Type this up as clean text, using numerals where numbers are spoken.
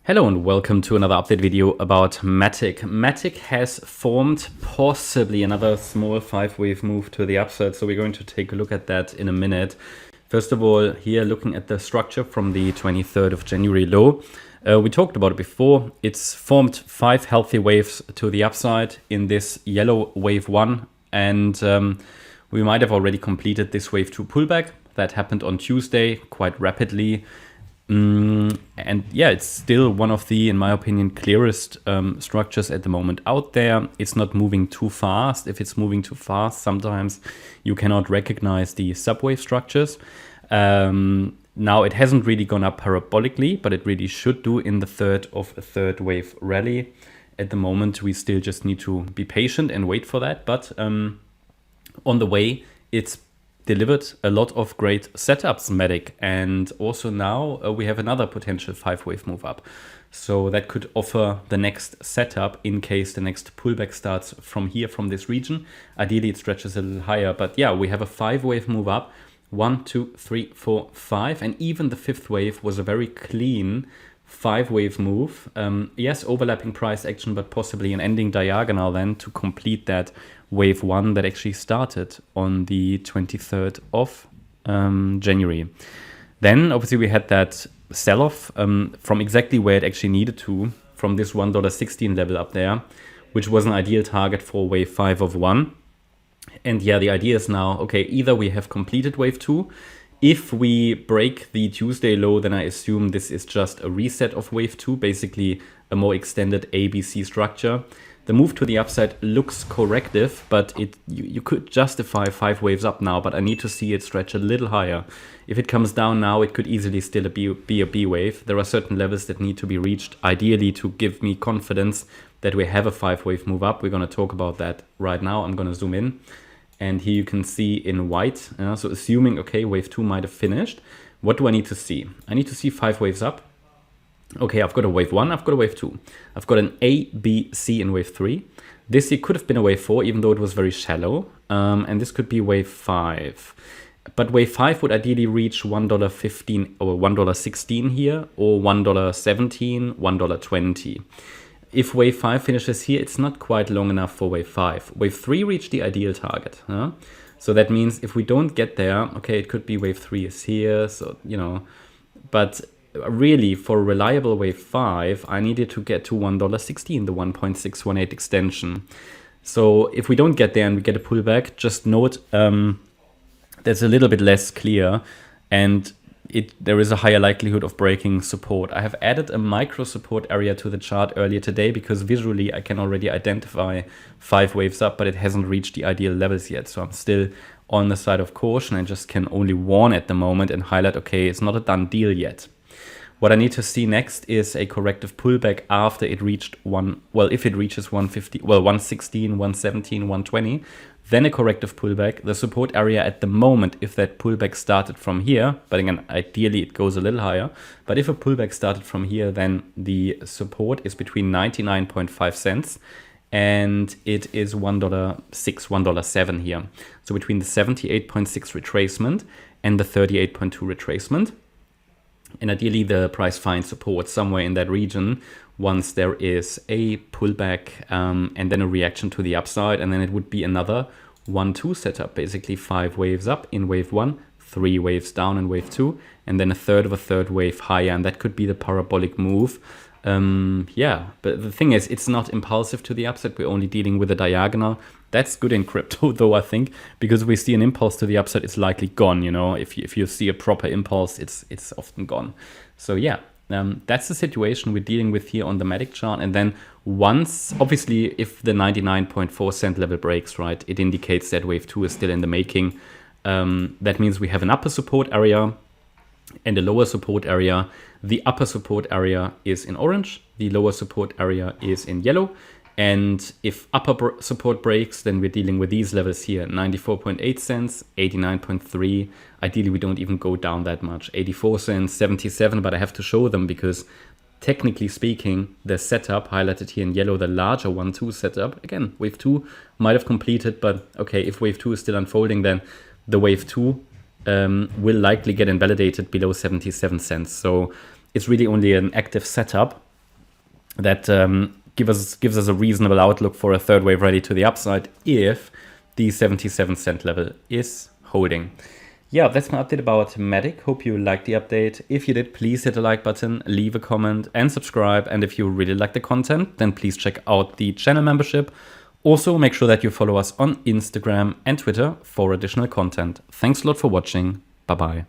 Hello and welcome to another update video about MATIC. MATIC has formed possibly another small 5-wave move to the upside, so we're going to take a look at that in a minute. First of all, here looking at the structure from the 23rd of January low. We talked about it before. It's formed 5 healthy waves to the upside in this yellow wave 1, and we might have already completed this wave 2 pullback. That happened on Tuesday quite rapidly. And yeah, it's still one of the, in my opinion, clearest structures at the moment out there. It's not moving too fast. If it's moving too fast, sometimes you cannot recognize the subwave structures. Now, it hasn't really gone up parabolically, but it really should do in the third of a third wave rally. At the moment, we still just need to be patient and wait for that. But on the way, it's delivered a lot of great setups, MATIC, and also now we have another potential 5-wave move up. So that could offer the next setup in case the next pullback starts from here, from this region. Ideally, it stretches a little higher, but yeah, we have a 5-wave move up. 1, 2, 3, 4, 5, and even the 5th wave was a very clean 5-wave move. Yes, overlapping price action, but possibly an ending diagonal then to complete that wave 1 that actually started on the 23rd of January. Then obviously we had that sell-off from exactly where it actually needed to, from this $1.16 level up there, which was an ideal target for wave 5 of 1. And yeah, the idea is now, okay, either we have completed wave 2. If we break the Tuesday low, then I assume this is just a reset of wave 2, basically a more extended ABC structure. The move to the upside looks corrective, but you could justify 5 waves up now, but I need to see it stretch a little higher. If it comes down now, it could easily still be a B wave. There are certain levels that need to be reached, ideally to give me confidence that we have a 5-wave move up. We're going to talk about that right now. I'm going to zoom in. And here you can see in white, so assuming, okay, wave 2 might have finished. What do I need to see? I need to see 5 waves up. Okay, I've got a wave 1, I've got a wave 2. I've got an A, B, C in wave 3. This here could have been a wave 4, even though it was very shallow. And this could be wave 5. But wave 5 would ideally reach $1.15 or $1.16 here, or $1.17, $1.20. If wave 5 finishes here, it's not quite long enough for wave 5. Wave 3 reached the ideal target. So that means if we don't get there, okay, it could be wave 3 is here, so, but really for a reliable wave 5, I needed to get to $1.16, the 1.618 extension. So if we don't get there and we get a pullback, just note that's a little bit less clear, and there is a higher likelihood of breaking support. I have added a micro support area to the chart earlier today because visually I can already identify 5 waves up, but it hasn't reached the ideal levels yet. So I'm still on the side of caution. I just can only warn at the moment and highlight, okay, it's not a done deal yet. What I need to see next is a corrective pullback after it reached if it reaches 150, 116, 117, 120, then a corrective pullback. The support area at the moment, if that pullback started from here, but again, ideally it goes a little higher, but if a pullback started from here, then the support is between 99.5 cents and it is $1.06, $1.07 here. So between the 78.6 retracement and the 38.2 retracement. And ideally, the price finds support somewhere in that region once there is a pullback and then a reaction to the upside. And then it would be another 1-2 setup, basically 5 waves up in wave 1, 3 waves down in wave 2, and then a third of a third wave higher. And that could be the parabolic move. Yeah, but the thing is, it's not impulsive to the upside. We're only dealing with a diagonal. That's good in crypto, though, I think, because if we see an impulse to the upside, it's likely gone. If you see a proper impulse, it's often gone. So yeah, that's the situation we're dealing with here on the MATIC chart. And then once, obviously, if the 99.4 cent level breaks, right, it indicates that wave 2 is still in the making. That means we have an upper support area and a lower support area. The upper support area is in orange. The lower support area is in yellow. And if upper support breaks, then we're dealing with these levels here, 94.8 cents, 89.3. Ideally, we don't even go down that much, 84 cents, 77, but I have to show them because technically speaking, the setup highlighted here in yellow, the larger 1-2 setup, again, wave 2 might have completed, but okay, if wave 2 is still unfolding, then the wave 2 will likely get invalidated below 77 cents. So it's really only an active setup that gives us a reasonable outlook for a third wave rally to the upside if the 77-cent level is holding. Yeah, that's my update about MATIC. Hope you liked the update. If you did, please hit the like button, leave a comment and subscribe. And if you really like the content, then please check out the channel membership. Also, make sure that you follow us on Instagram and Twitter for additional content. Thanks a lot for watching. Bye-bye.